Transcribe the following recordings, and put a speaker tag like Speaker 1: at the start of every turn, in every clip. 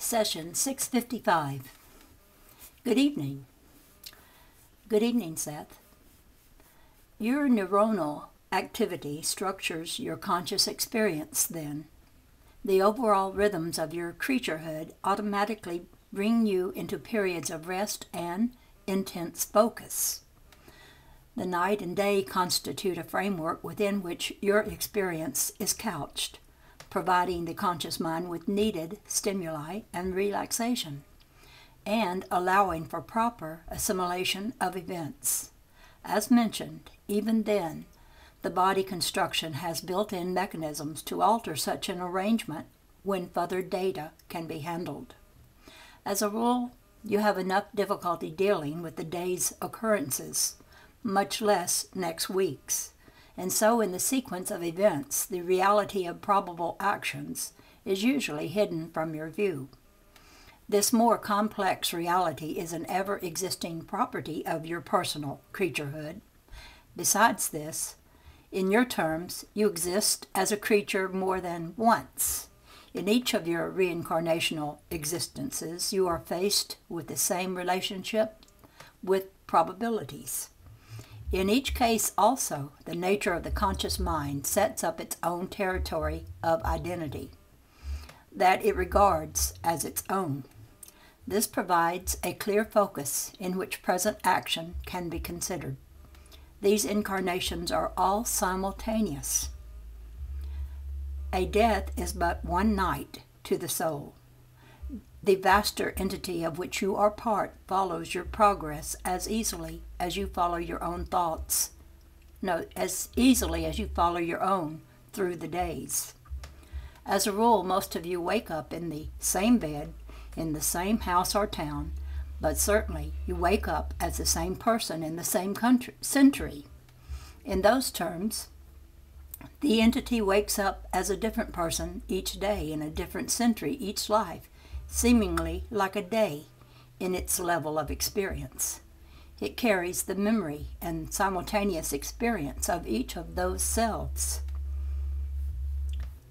Speaker 1: Session 655. Good evening. Good evening, Seth. Your neuronal activity structures your conscious experience then. The overall rhythms of your creaturehood automatically bring you into periods of rest and intense focus. The night and day constitute a framework within which your experience is couched, providing the conscious mind with needed stimuli and relaxation, and allowing for proper assimilation of events. As mentioned, even then, the body construction has built-in mechanisms to alter such an arrangement when further data can be handled. As a rule, you have enough difficulty dealing with the day's occurrences, much less next week's. And so in the sequence of events, the reality of probable actions is usually hidden from your view. This more complex reality is an ever-existing property of your personal creaturehood. Besides this, in your terms, you exist as a creature more than once. In each of your reincarnational existences, you are faced with the same relationship with probabilities. In each case also, the nature of the conscious mind sets up its own territory of identity that it regards as its own. This provides a clear focus in which present action can be considered. These incarnations are all simultaneous. A death is but one night to the soul. The vaster entity of which you are part follows your progress as easily as you follow your own thoughts. No, as easily as you follow your own through the days. As a rule, most of you wake up in the same bed, in the same house or town, but certainly you wake up as the same person in the same century. In those terms, the entity wakes up as a different person each day in a different century each life, seemingly like a day in its level of experience. It carries the memory and simultaneous experience of each of those selves.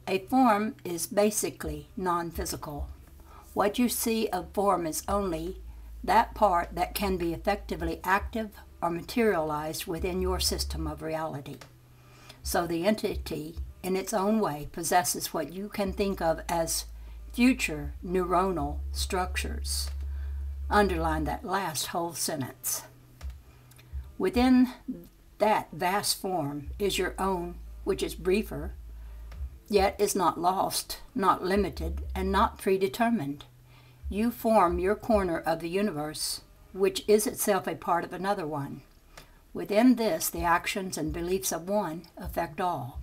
Speaker 1: A form is basically non-physical. What you see of form is only that part that can be effectively active or materialized within your system of reality. So the entity, in its own way, possesses what you can think of as future neuronal structures. Underline that last whole sentence. Within that vast form is your own, which is briefer, yet is not lost, not limited, and not predetermined. You form your corner of the universe, which is itself a part of another one. Within this, the actions and beliefs of one affect all.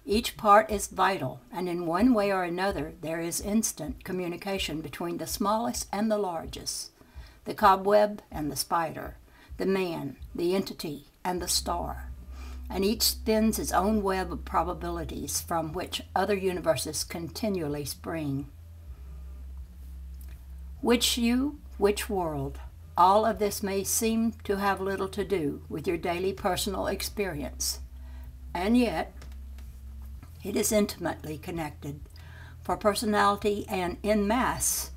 Speaker 1: Each part is vital, and in one way or another there is instant communication between the smallest and the largest, the cobweb and the spider, the man, the entity, and the star. And each spins its own web of probabilities from which other universes continually spring. Which you, which world? All of this may seem to have little to do with your daily personal experience, and yet it is intimately connected. For personality and en masse,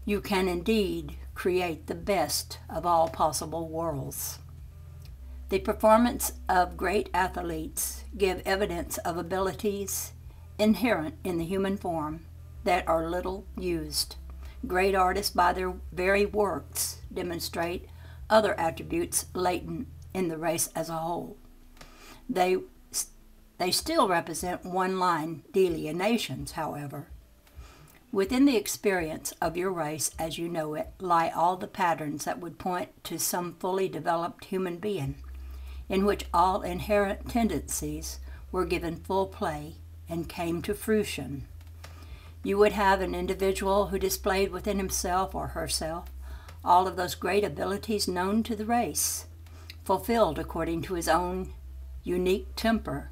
Speaker 1: you can indeed create the best of all possible worlds. The performance of great athletes give evidence of abilities inherent in the human form that are little used. Great artists, by their very works, demonstrate other attributes latent in the race as a whole. They still represent one-line delineations, however. Within the experience of your race as you know it lie all the patterns that would point to some fully developed human being, in which all inherent tendencies were given full play and came to fruition. You would have an individual who displayed within himself or herself all of those great abilities known to the race, fulfilled according to his own unique temper.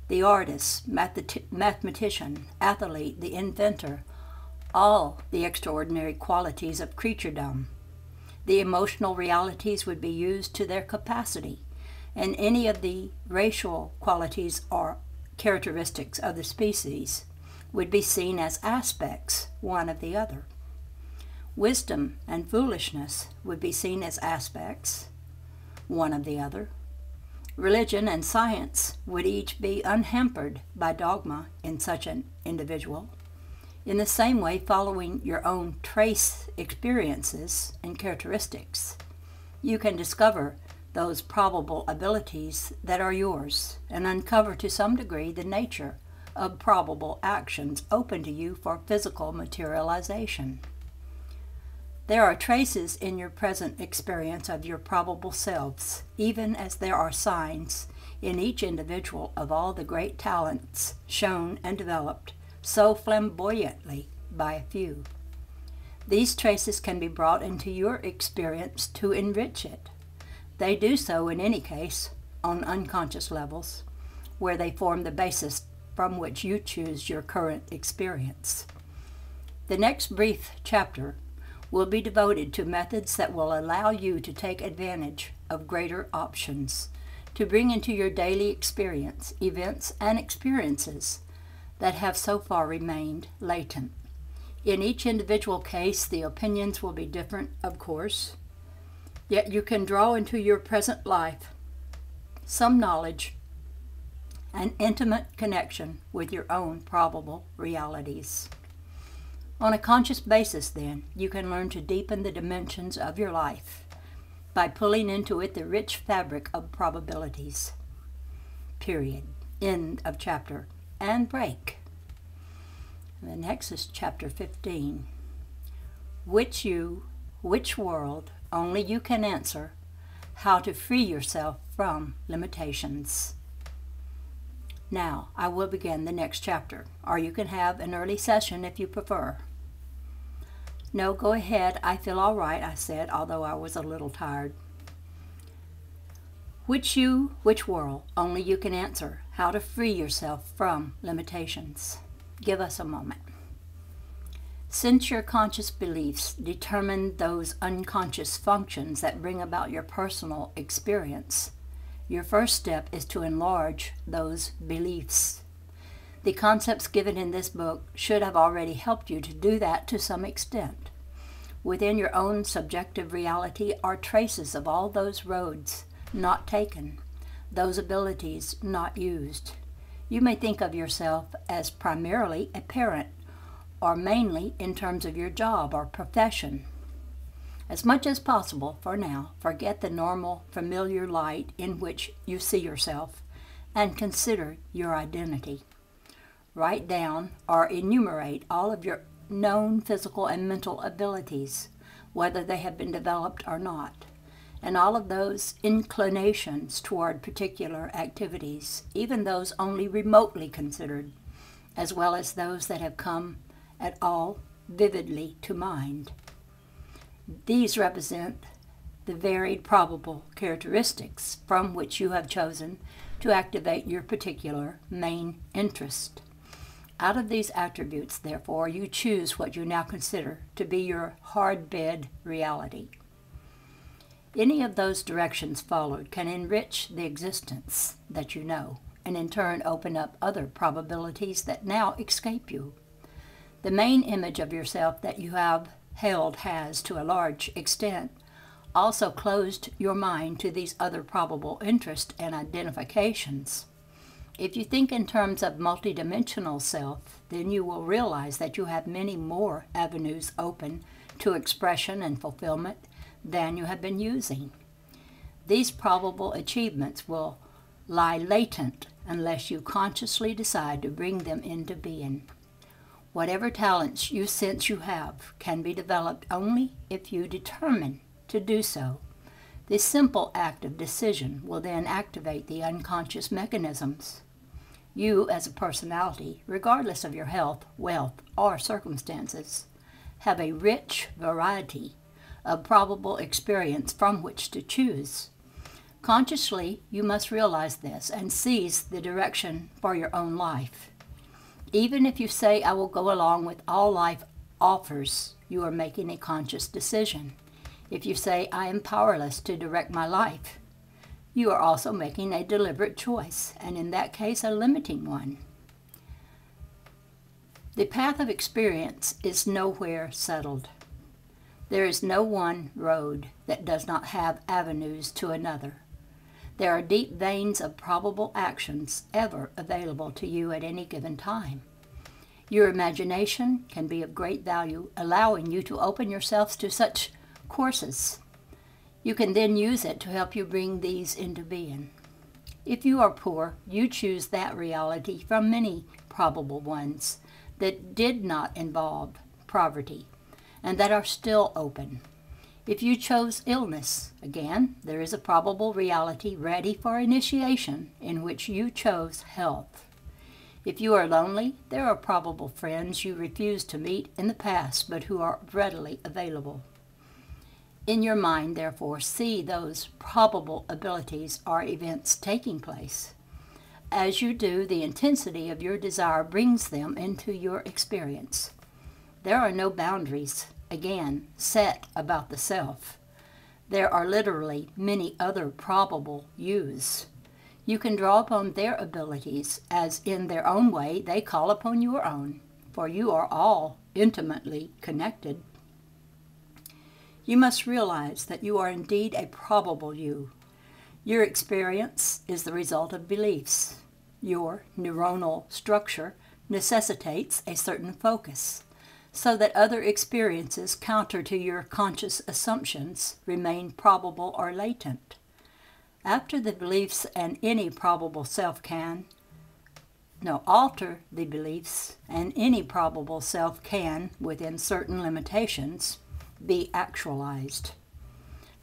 Speaker 1: The artist, mathematician, athlete, the inventor, all the extraordinary qualities of creaturedom. The emotional realities would be used to their capacity, and any of the racial qualities or characteristics of the species would be seen as aspects, one of the other. Wisdom and foolishness would be seen as aspects, one of the other. Religion and science would each be unhampered by dogma in such an individual. In the same way, following your own trace experiences and characteristics, you can discover those probable abilities that are yours and uncover to some degree the nature of probable actions open to you for physical materialization. There are traces in your present experience of your probable selves, even as there are signs in each individual of all the great talents shown and developed so flamboyantly by a few. These traces can be brought into your experience to enrich it. They do so, in any case, on unconscious levels, where they form the basis from which you choose your current experience. The next brief chapter will be devoted to methods that will allow you to take advantage of greater options, to bring into your daily experience events and experiences that have so far remained latent. In each individual case, the opinions will be different, of course, yet you can draw into your present life some knowledge and intimate connection with your own probable realities. On a conscious basis, then, you can learn to deepen the dimensions of your life by pulling into it the rich fabric of probabilities. Period. End of chapter. And break. And the next is chapter 15. Which world, only you can answer, how to free yourself from limitations. Now, I will begin the next chapter, or you can have an early session if you prefer. No, go ahead. I feel all right, I said, although I was a little tired. Which world, only you can answer, how to free yourself from limitations. Give us a moment. Since your conscious beliefs determine those unconscious functions that bring about your personal experience, your first step is to enlarge those beliefs. The concepts given in this book should have already helped you to do that to some extent. Within your own subjective reality are traces of all those roads not taken, those abilities not used. You may think of yourself as primarily a parent, or mainly in terms of your job or profession. As much as possible, for now, forget the normal, familiar light in which you see yourself and consider your identity. Write down or enumerate all of your known physical and mental abilities, whether they have been developed or not, and all of those inclinations toward particular activities, even those only remotely considered, as well as those that have come at all vividly to mind. These represent the varied probable characteristics from which you have chosen to activate your particular main interest. Out of these attributes, therefore, you choose what you now consider to be your hard-bed reality. Any of those directions followed can enrich the existence that you know, and in turn open up other probabilities that now escape you. The main image of yourself that you have held has, to a large extent, also closed your mind to these other probable interests and identifications. If you think in terms of multidimensional self, then you will realize that you have many more avenues open to expression and fulfillment than you have been using. These probable achievements will lie latent unless you consciously decide to bring them into being. Whatever talents you sense you have can be developed only if you determine to do so. This simple act of decision will then activate the unconscious mechanisms. You, as a personality, regardless of your health, wealth, or circumstances, have a rich variety of probable experience from which to choose. Consciously, you must realize this and seize the direction for your own life. Even if you say, I will go along with all life offers, you are making a conscious decision. If you say, I am powerless to direct my life, you are also making a deliberate choice, and in that case, a limiting one. The path of experience is nowhere settled. There is no one road that does not have avenues to another. There are deep veins of probable actions ever available to you at any given time. Your imagination can be of great value, allowing you to open yourselves to such courses. You can then use it to help you bring these into being. If you are poor, you choose that reality from many probable ones that did not involve poverty and that are still open. If you chose illness, again, there is a probable reality ready for initiation in which you chose health. If you are lonely, there are probable friends you refused to meet in the past but who are readily available. In your mind, therefore, see those probable abilities or events taking place. As you do, the intensity of your desire brings them into your experience. There are no boundaries, again, set about the self. There are literally many other probable yous. You can draw upon their abilities as in their own way they call upon your own, for you are all intimately connected. You must realize that you are indeed a probable you. Your experience is the result of beliefs. Your neuronal structure necessitates a certain focus, so that other experiences counter to your conscious assumptions remain probable or latent. After the beliefs and any probable self alter the beliefs and any probable self can, within certain limitations, be actualized.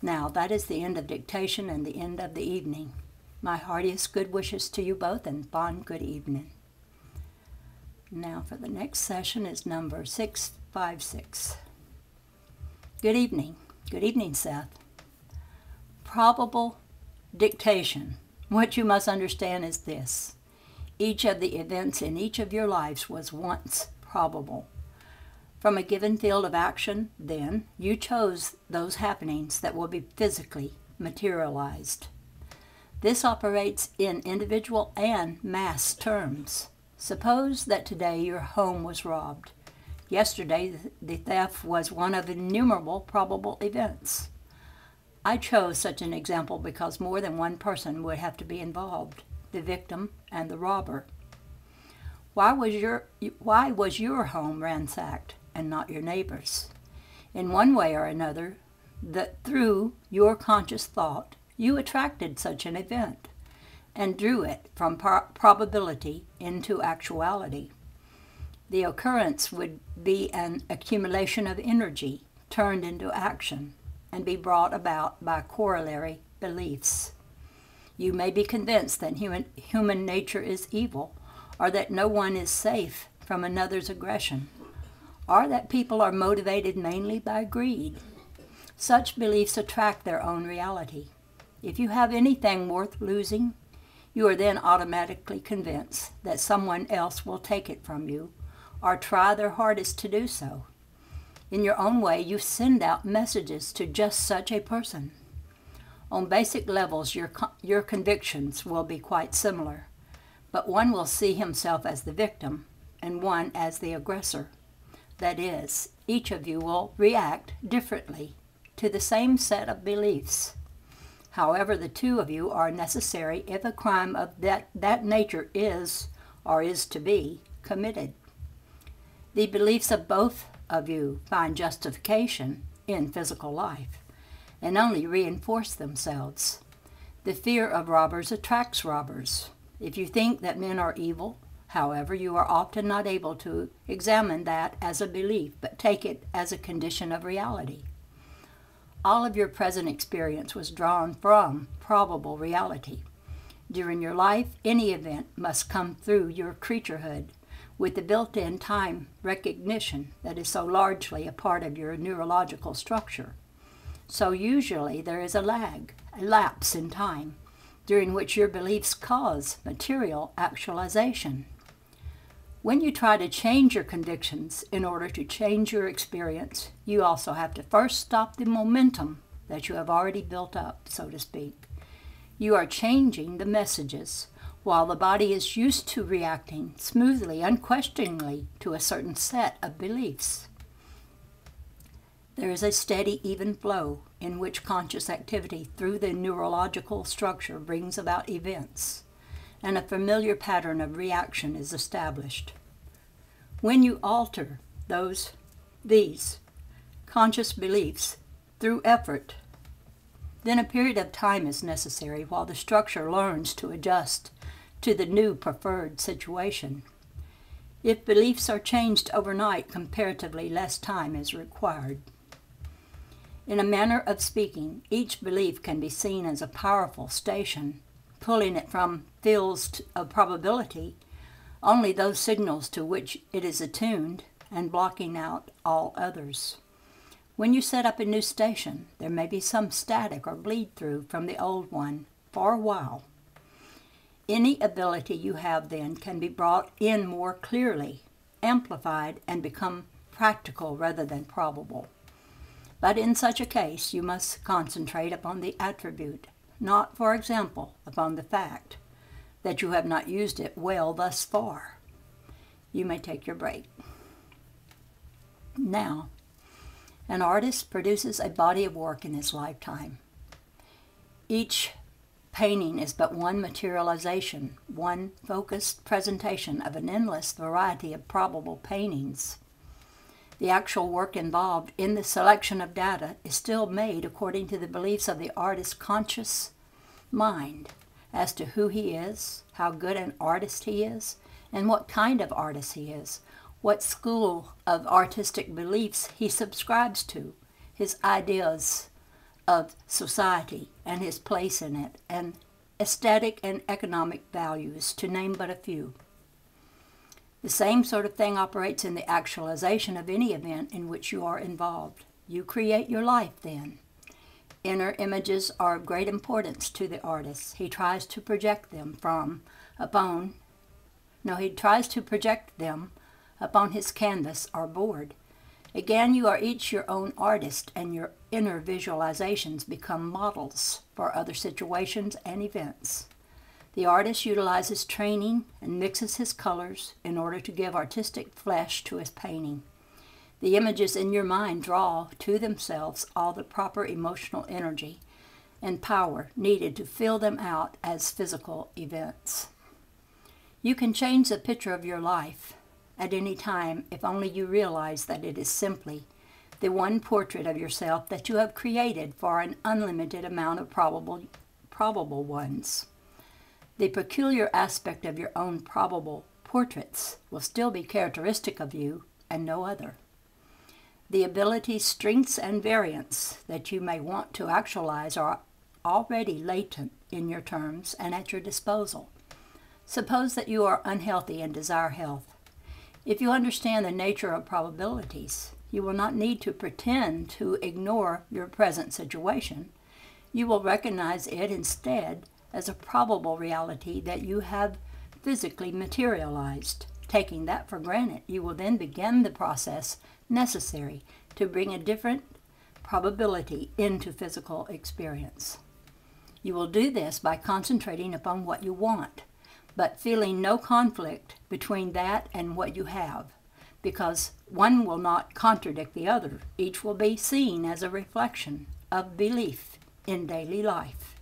Speaker 1: Now, that is the end of dictation and the end of the evening. My heartiest good wishes to you both and fond good evening. Now for the next session is number 656. Good evening. Good evening, Seth. Probable dictation. What you must understand is this. Each of the events in each of your lives was once probable. From a given field of action, then, you chose those happenings that will be physically materialized. This operates in individual and mass terms. Suppose that today your home was robbed. Yesterday, the theft was one of innumerable probable events. I chose such an example because more than one person would have to be involved, the victim and the robber. Why was your home ransacked and not your neighbor's? In one way or another, that through your conscious thought, you attracted such an event and drew it from probability into actuality. The occurrence would be an accumulation of energy turned into action and be brought about by corollary beliefs. You may be convinced that human nature is evil, or that no one is safe from another's aggression, or that people are motivated mainly by greed. Such beliefs attract their own reality. If you have anything worth losing, you are then automatically convinced that someone else will take it from you or try their hardest to do so. In your own way, you send out messages to just such a person. On basic levels, your convictions will be quite similar, but one will see himself as the victim and one as the aggressor. That is, each of you will react differently to the same set of beliefs. However, the two of you are necessary if a crime of that nature is, or is to be, committed. The beliefs of both of you find justification in physical life and only reinforce themselves. The fear of robbers attracts robbers. If you think that men are evil, however, you are often not able to examine that as a belief, but take it as a condition of reality. All of your present experience was drawn from probable reality. During your life, any event must come through your creaturehood with the built-in time recognition that is so largely a part of your neurological structure. So usually there is a lapse in time, during which your beliefs cause material actualization. When you try to change your convictions in order to change your experience, you also have to first stop the momentum that you have already built up, so to speak. You are changing the messages while the body is used to reacting smoothly, unquestioningly to a certain set of beliefs. There is a steady, even flow in which conscious activity through the neurological structure brings about events, and a familiar pattern of reaction is established. When you alter these conscious beliefs through effort, then a period of time is necessary while the structure learns to adjust to the new preferred situation. If beliefs are changed overnight, comparatively less time is required. In a manner of speaking, each belief can be seen as a powerful station, pulling it from fields of probability, only those signals to which it is attuned, and blocking out all others. When you set up a new station, there may be some static or bleed-through from the old one for a while. Any ability you have then can be brought in more clearly, amplified, and become practical rather than probable. But in such a case, you must concentrate upon the attribute, not, for example, upon the fact that you have not used it well thus far. You may take your break. Now, an artist produces a body of work in his lifetime. Each painting is but one materialization, one focused presentation of an endless variety of probable paintings. The actual work involved in the selection of data is still made according to the beliefs of the artist's conscious mind as to who he is, how good an artist he is, and what kind of artist he is, what school of artistic beliefs he subscribes to, his ideas of society and his place in it, and aesthetic and economic values, to name but a few. The same sort of thing operates in the actualization of any event in which you are involved. You create your life then. Inner images are of great importance to the artist. He tries to project them upon his canvas or board. Again, you are each your own artist, and your inner visualizations become models for other situations and events. The artist utilizes training and mixes his colors in order to give artistic flesh to his painting. The images in your mind draw to themselves all the proper emotional energy and power needed to fill them out as physical events. You can change the picture of your life at any time if only you realize that it is simply the one portrait of yourself that you have created for an unlimited amount of probable ones. The peculiar aspect of your own probable portraits will still be characteristic of you and no other. The abilities, strengths, and variants that you may want to actualize are already latent in your terms and at your disposal. Suppose that you are unhealthy and desire health. If you understand the nature of probabilities, you will not need to pretend to ignore your present situation. You will recognize it instead as a probable reality that you have physically materialized. Taking that for granted, you will then begin the process necessary to bring a different probability into physical experience. You will do this by concentrating upon what you want, but feeling no conflict between that and what you have, because one will not contradict the other. Each will be seen as a reflection of belief in daily life.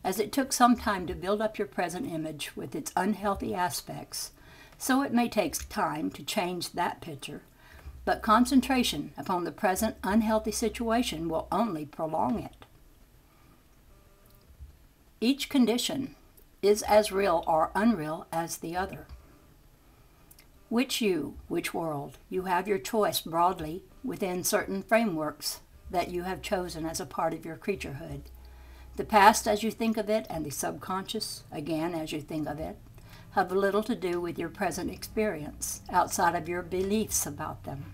Speaker 1: As it took some time to build up your present image with its unhealthy aspects, so it may take time to change that picture, but concentration upon the present unhealthy situation will only prolong it. Each condition is as real or unreal as the other. Which world? You have your choice broadly within certain frameworks that you have chosen as a part of your creaturehood. The past as you think of it and the subconscious, again as you think of it, have little to do with your present experience outside of your beliefs about them.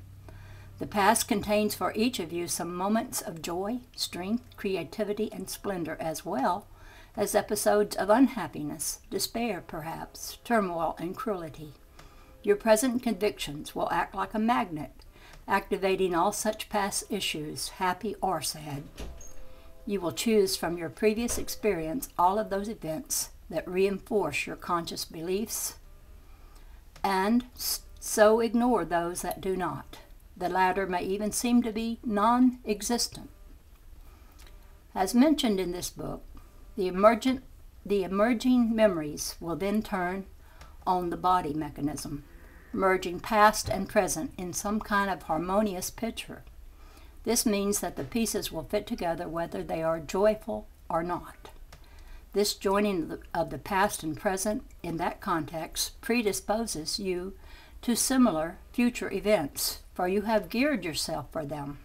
Speaker 1: The past contains for each of you some moments of joy, strength, creativity, and splendor, as well as episodes of unhappiness, despair perhaps, turmoil, and cruelty. Your present convictions will act like a magnet, activating all such past issues, happy or sad. You will choose from your previous experience all of those events that reinforce your conscious beliefs, and so ignore those that do not. The latter may even seem to be non-existent. As mentioned in this book, the emerging memories will then turn on the body mechanism, merging past and present in some kind of harmonious picture. This means that the pieces will fit together whether they are joyful or not. This joining of the past and present in that context predisposes you to similar future events, for you have geared yourself for them.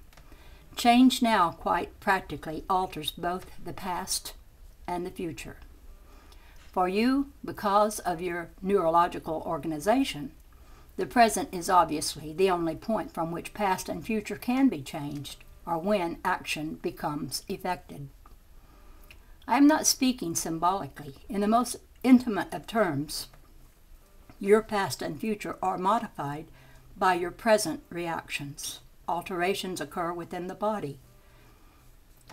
Speaker 1: Change now quite practically alters both the past and the future. For you, because of your neurological organization, the present is obviously the only point from which past and future can be changed, or when action becomes effected. I am not speaking symbolically. In the most intimate of terms, your past and future are modified by your present reactions. Alterations occur within the body.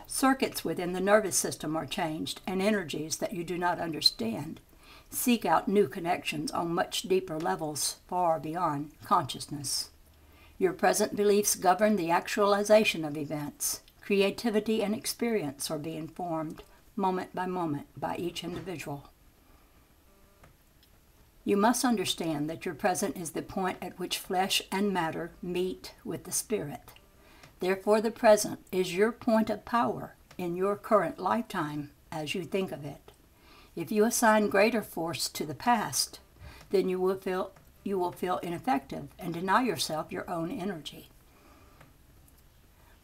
Speaker 1: Circuits within the nervous system are changed, and energies that you do not understand seek out new connections on much deeper levels far beyond consciousness. Your present beliefs govern the actualization of events. Creativity and experience are being formed moment by moment by each individual. You must understand that your present is the point at which flesh and matter meet with the spirit. Therefore, the present is your point of power in your current lifetime as you think of it. If you assign greater force to the past, then you will feel ineffective and deny yourself your own energy.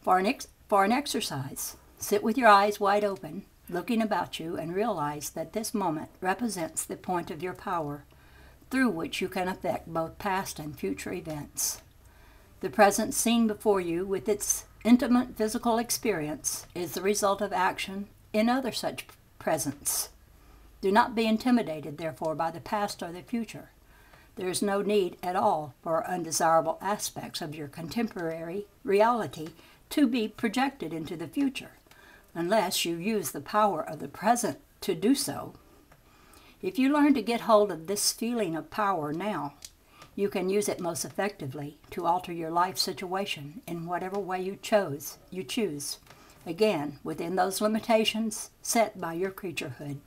Speaker 1: For an exercise, sit with your eyes wide open, looking about you, and realize that this moment represents the point of your power through which you can affect both past and future events. The present seen before you with its intimate physical experience is the result of action in other such presents. Do not be intimidated, therefore, by the past or the future. There is no need at all for undesirable aspects of your contemporary reality to be projected into the future, unless you use the power of the present to do so. If you learn to get hold of this feeling of power now, you can use it most effectively to alter your life situation in whatever way you choose, again, within those limitations set by your creaturehood.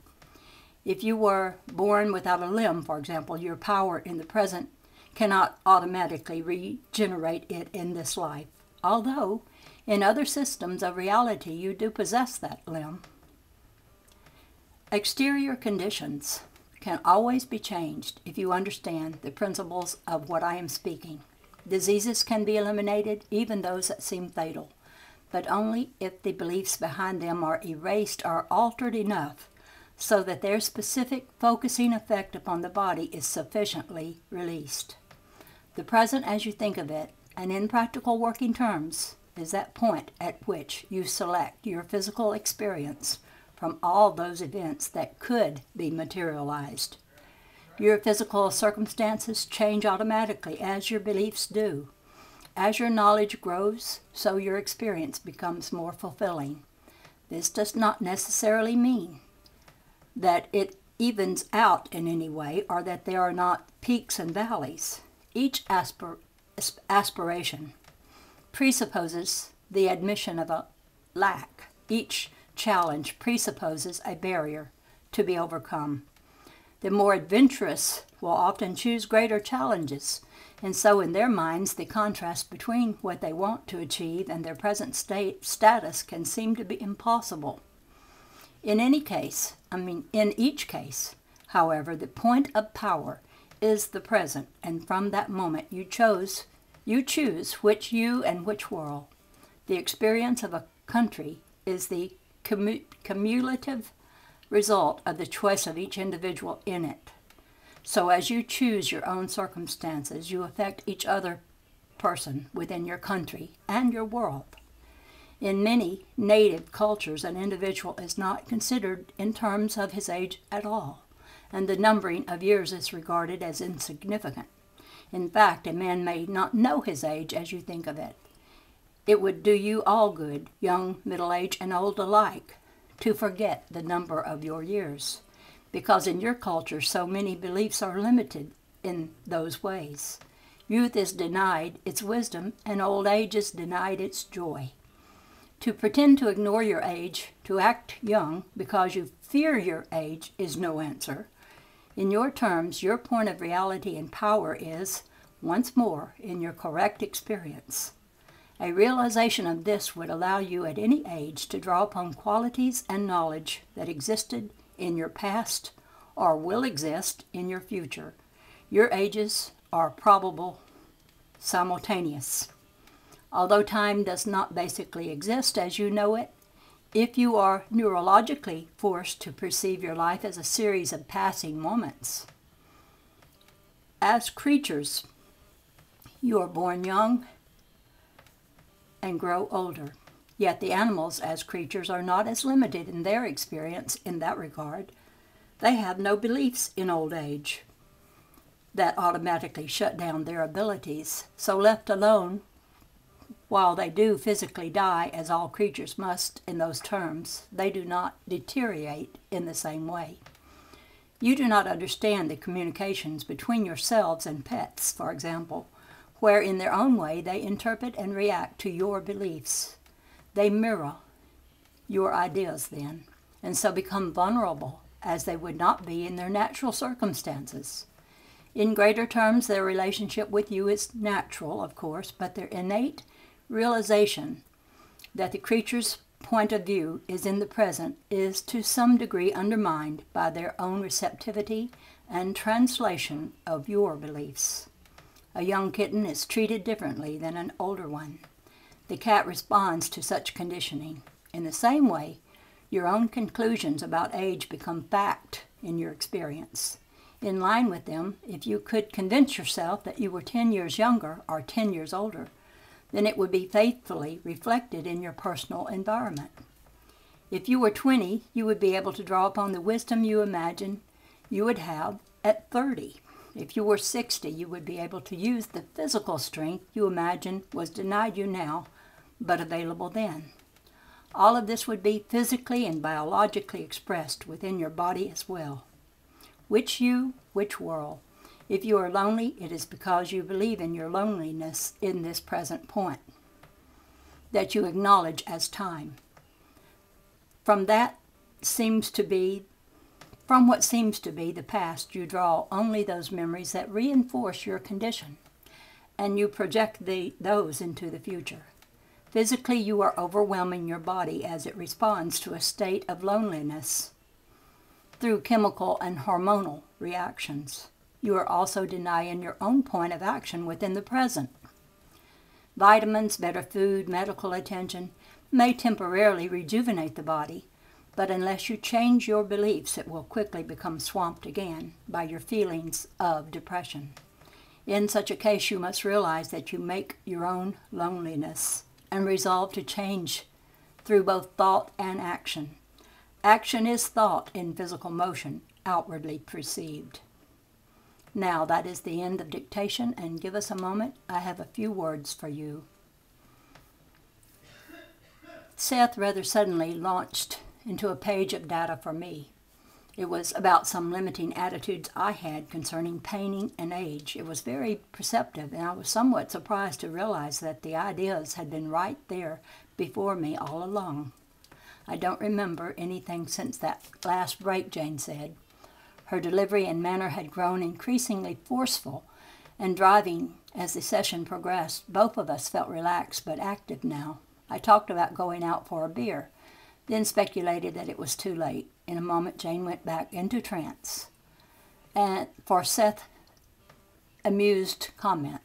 Speaker 1: If you were born without a limb, for example, your power in the present cannot automatically regenerate it in this life, although in other systems of reality you do possess that limb. Exterior conditions can always be changed if you understand the principles of what I am speaking. Diseases can be eliminated, even those that seem fatal, but only if the beliefs behind them are erased or altered enough so that their specific focusing effect upon the body is sufficiently released. The present as you think of it, and in practical working terms, is that point at which you select your physical experience from all those events that could be materialized. Your physical circumstances change automatically as your beliefs do. As your knowledge grows, so your experience becomes more fulfilling. This does not necessarily mean that it evens out in any way or that there are not peaks and valleys. Each aspiration presupposes the admission of a lack. Each challenge presupposes a barrier to be overcome. The more adventurous will often choose greater challenges, and so in their minds the contrast between what they want to achieve and their present status can seem to be impossible. In each case, however, the point of power is the present, and from that moment you choose which you and which world. The experience of a country is the cumulative result of the choice of each individual in it. So as you choose your own circumstances, you affect each other person within your country and your world. In many native cultures, an individual is not considered in terms of his age at all, and the numbering of years is regarded as insignificant. In fact, a man may not know his age as you think of it. It would do you all good, young, middle-aged, and old alike, to forget the number of your years. because in your culture so many beliefs are limited in those ways. Youth is denied its wisdom, and old age is denied its joy. To pretend to ignore your age, to act young because you fear your age, is no answer. In your terms, your point of reality and power is, once more, in your correct experience. A realization of this would allow you at any age to draw upon qualities and knowledge that existed in your past or will exist in your future. Your ages are probable simultaneous. Although time does not basically exist as you know it, if you are neurologically forced to perceive your life as a series of passing moments. As creatures, you are born young and grow older. Yet the animals as creatures are not as limited in their experience in that regard. They have no beliefs in old age that automatically shut down their abilities, so left alone, while they do physically die, as all creatures must in those terms, they do not deteriorate in the same way. You do not understand the communications between yourselves and pets, for example, where in their own way they interpret and react to your beliefs. They mirror your ideas then, and so become vulnerable as they would not be in their natural circumstances. In greater terms, their relationship with you is natural, of course, but their innate realization that the creature's point of view is in the present is to some degree undermined by their own receptivity and translation of your beliefs. A young kitten is treated differently than an older one. The cat responds to such conditioning. In the same way, your own conclusions about age become fact in your experience. In line with them, if you could convince yourself that you were 10 years younger or 10 years older, then it would be faithfully reflected in your personal environment. If you were 20, you would be able to draw upon the wisdom you imagine you would have at 30. If you were 60, you would be able to use the physical strength you imagine was denied you now, but available then. All of this would be physically and biologically expressed within your body as well. Which you, which world? If you are lonely, it is because you believe in your loneliness in this present point, that you acknowledge as time. From what seems to be the past, you draw only those memories that reinforce your condition, and you project those into the future. Physically, you are overwhelming your body as it responds to a state of loneliness through chemical and hormonal reactions. You are also denying your own point of action within the present. Vitamins, better food, medical attention may temporarily rejuvenate the body, but unless you change your beliefs, it will quickly become swamped again by your feelings of depression. In such a case, you must realize that you make your own loneliness and resolve to change through both thought and action. Action is thought in physical motion, outwardly perceived. Now, that is the end of dictation, and give us a moment. I have a few words for you. Seth rather suddenly launched into a page of data for me. It was about some limiting attitudes I had concerning painting and age. It was very perceptive, and I was somewhat surprised to realize that the ideas had been right there before me all along. I don't remember anything since that last break, Jane said. Her delivery and manner had grown increasingly forceful and driving as the session progressed. Both of us felt relaxed but active now. I talked about going out for a beer, then speculated that it was too late. In a moment, Jane went back into trance. And for Seth's amused comment,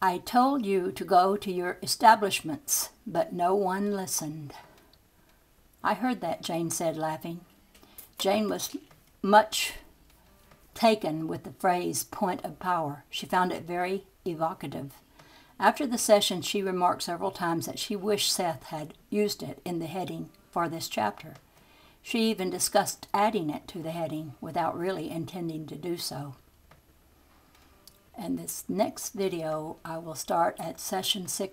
Speaker 1: "I told you to go to your establishments, but no one listened." "I heard that," Jane said, laughing. Jane was much taken with the phrase point of power. She found it very evocative. After the session, she remarked several times that she wished Seth had used it in the heading for this chapter. She even discussed adding it to the heading without really intending to do so. And this next video, I will start at session 6.